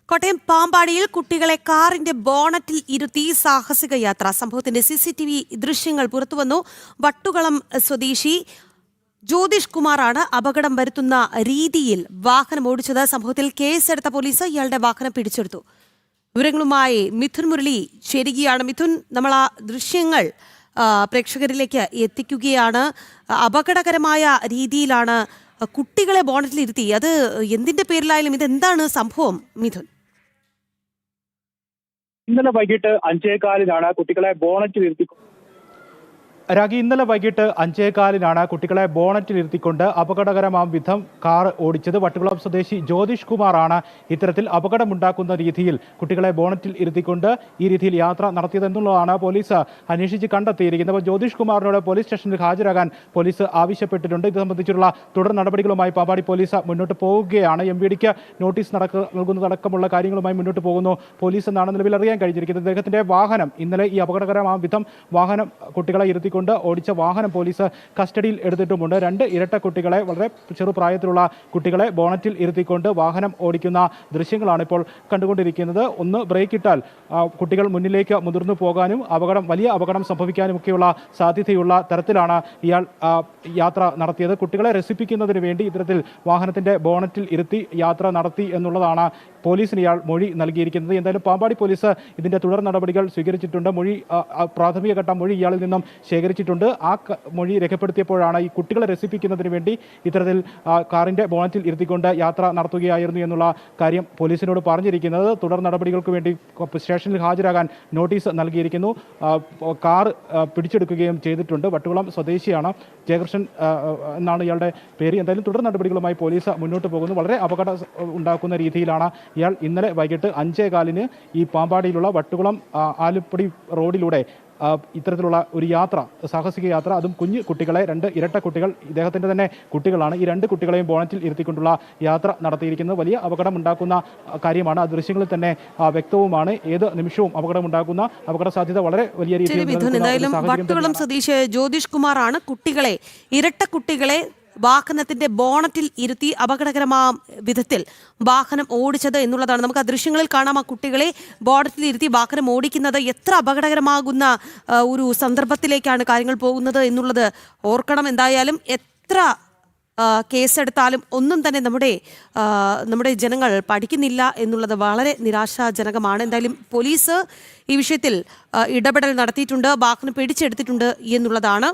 കോട്ടയം പാമ്പാടിയിൽ കുട്ടികളെ കാറിന്റെ ബോണറ്റിൽ ഇരുത്തി സാഹസിക യാത്ര. സംഭവത്തിന്റെ CCTV ദൃശ്യങ്ങൾ പുറത്തുവന്നു. വട്ടുകളം സ്വദേശി ജ്യോതിഷ് കുമാറാണ് അപകടം വരുത്തുന്ന രീതിയിൽ വാഹനം ഓടിച്ചത്. സംഭവത്തിൽ കേസെടുത്ത പോലീസ് ഇയാളുടെ വാഹനം പിടിച്ചെടുത്തു. വിവരങ്ങളുമായി മിഥുൻ മുരളി ചേരുകയാണ്. മിഥുൻ, നമ്മൾ ആ ദൃശ്യങ്ങൾ പ്രേക്ഷകരിലേക്ക് എത്തിക്കുകയാണ്. അപകടകരമായ രീതിയിലാണ് കുട്ടികളെ ബോണറ്റിലിരുത്തി. അത് എന്തിന്റെ പേരിലായാലും ഇതെന്താണ് സംഭവം മിഥുൻ? ഇന്നലെ വൈകിട്ട് 5:15 കുട്ടികളെ ബോണറ്റിലിരുത്തി രാഗി ഇന്നലെ വൈകിട്ട് 5:15 കുട്ടികളെ ബോണറ്റിലിരുത്തിക്കൊണ്ട് അപകടകരമാം വിധം കാർ ഓടിച്ചത്. വട്ടുകുളം സ്വദേശി ജ്യോതിഷ് കുമാറാണ് ഇത്തരത്തിൽ അപകടമുണ്ടാക്കുന്ന രീതിയിൽ കുട്ടികളെ ബോണറ്റിൽ ഇരുത്തിക്കൊണ്ട് ഈ രീതിയിൽ യാത്ര നടത്തിയതെന്നുള്ളതാണ് പോലീസ് അന്വേഷിച്ച് കണ്ടെത്തിയിരിക്കുന്നത്. അപ്പോൾ ജ്യോതിഷ് കുമാറിനോട് പോലീസ് സ്റ്റേഷനിൽ ഹാജരാകാൻ പോലീസ് ആവശ്യപ്പെട്ടിട്ടുണ്ട്. ഇത് സംബന്ധിച്ചുള്ള തുടർ നടപടികളുമായി പാമ്പാടി പോലീസ് മുന്നോട്ട് പോവുകയാണ്. MVDക്ക് നോട്ടീസ് നൽകുന്നതടക്കമുള്ള കാര്യങ്ങളുമായി മുന്നോട്ട് പോകുന്നു പോലീസ് എന്നാണ് നിലവിൽ അറിയാൻ കഴിഞ്ഞിരിക്കുന്നത്. അദ്ദേഹത്തിന്റെ വാഹനം ഇന്നലെ ഈ അപകടകരമാം വിധം വാഹനം കുട്ടികളെ ഇരുത്തി ഓടിച്ച വാഹനം പോലീസ് കസ്റ്റഡിയിൽ എടുത്തിട്ടുമുണ്ട്. 2 ഇരട്ട കുട്ടികളെ, വളരെ ചെറുപ്രായത്തിലുള്ള കുട്ടികളെ ബോണറ്റിൽ ഇരുത്തിക്കൊണ്ട് വാഹനം ഓടിക്കുന്ന ദൃശ്യങ്ങളാണ് ഇപ്പോൾ കണ്ടുകൊണ്ടിരിക്കുന്നത്. ഒന്ന് ബ്രേക്ക് ഇട്ടാൽ കുട്ടികൾ മുന്നിലേക്ക് മുതിർന്നു പോകാനും വലിയ അപകടം സംഭവിക്കാനുമൊക്കെയുള്ള സാധ്യതയുള്ള തരത്തിലാണ് ഇയാൾ യാത്ര നടത്തിയത്. കുട്ടികളെ രസിപ്പിക്കുന്നതിന് വേണ്ടി ഇത്തരത്തിൽ വാഹനത്തിന്റെ ബോണറ്റിൽ ഇരുത്തി യാത്ര നടത്തി എന്നുള്ളതാണ് പോലീസിന് ഇയാൾ മൊഴി നൽകിയിരിക്കുന്നത്. എന്തായാലും പാമ്പാടി പോലീസ് ഇതിന്റെ തുടർ നടപടികൾ സ്വീകരിച്ചിട്ടുണ്ട്. പ്രാഥമിക ഘട്ട മൊഴി ഇയാളിൽ നിന്നും ശേഖരിച്ചിട്ടുണ്ട്. ആ മൊഴി രേഖപ്പെടുത്തിയപ്പോഴാണ് ഈ കുട്ടികളെ രസിപ്പിക്കുന്നതിന് വേണ്ടി ഇത്തരത്തിൽ കാറിന്റെ ബോണറ്റിൽ ഇരുത്തിക്കൊണ്ട് യാത്ര നടത്തുകയായിരുന്നു എന്നുള്ള കാര്യം പോലീസിനോട് പറഞ്ഞിരിക്കുന്നത്. തുടർ നടപടികൾക്ക് വേണ്ടി സ്റ്റേഷനിൽ ഹാജരാകാൻ നോട്ടീസ് നൽകിയിരിക്കുന്നു. കാർ പിടിച്ചെടുക്കുകയും ചെയ്തിട്ടുണ്ട്. വട്ടുകുളം സ്വദേശിയാണ്, ജയകൃഷ്ണൻ എന്നാണ് ഇയാളുടെ പേര്. എന്തായാലും തുടർ നടപടികളുമായി പോലീസ് മുന്നോട്ട് പോകുന്നു. വളരെ അപകടം ഉണ്ടാക്കുന്ന രീതിയിലാണ് ഇയാൾ ഇന്നലെ വൈകിട്ട് 5:15 ഈ പാമ്പാടിയിലുള്ള വട്ടുകുളം ആലുപ്പടി റോഡിലൂടെ ഇത്തരത്തിലുള്ള ഒരു യാത്ര, സാഹസിക യാത്ര, അതും കുഞ്ഞു കുട്ടികളെ, 2 ഇരട്ട കുട്ടികൾ, ഇദ്ദേഹത്തിൻ്റെ തന്നെ കുട്ടികളാണ്, ഈ 2 കുട്ടികളെയും ബോണറ്റിൽ ഇരുത്തിക്കൊണ്ടുള്ള യാത്ര നടത്തിയിരിക്കുന്നത്. വലിയ അപകടമുണ്ടാക്കുന്ന കാര്യമാണ്. ആ ദൃശ്യങ്ങളിൽ തന്നെ വ്യക്തവുമാണ്. ഏത് നിമിഷവും അപകടമുണ്ടാക്കുന്ന, അപകട സാധ്യത വളരെ വലിയ രീതിയിൽ. എന്തായാലും വട്ടുകുളം സ്വദേശി ജ്യോതിഷ് കുമാറാണ് ഇരട്ട കുട്ടികളെ വാഹനത്തിന്റെ ബോണറ്റിൽ ഇരുത്തി അപകടകരമായ വിധത്തിൽ വാഹനം ഓടിച്ചത് എന്നുള്ളതാണ്. നമുക്ക് ആ ദൃശ്യങ്ങളിൽ കാണാം. ആ കുട്ടികളെ ബോണറ്റിൽ ഇരുത്തി വാഹനം ഓടിക്കുന്നത് എത്ര അപകടകരമാകുന്ന ഒരു സന്ദർഭത്തിലേക്കാണ് കാര്യങ്ങൾ പോകുന്നത് എന്നുള്ളത് ഓർക്കണം. എന്തായാലും എത്ര കേസെടുത്താലും ഒന്നും തന്നെ നമ്മുടെ ജനങ്ങൾ പഠിക്കുന്നില്ല എന്നുള്ളത് വളരെ നിരാശാജനകമാണ്. എന്തായാലും പോലീസ് ഈ വിഷയത്തിൽ ഇടപെടൽ നടത്തിയിട്ടുണ്ട്, വാഹനം പിടിച്ചെടുത്തിട്ടുണ്ട് എന്നുള്ളതാണ്.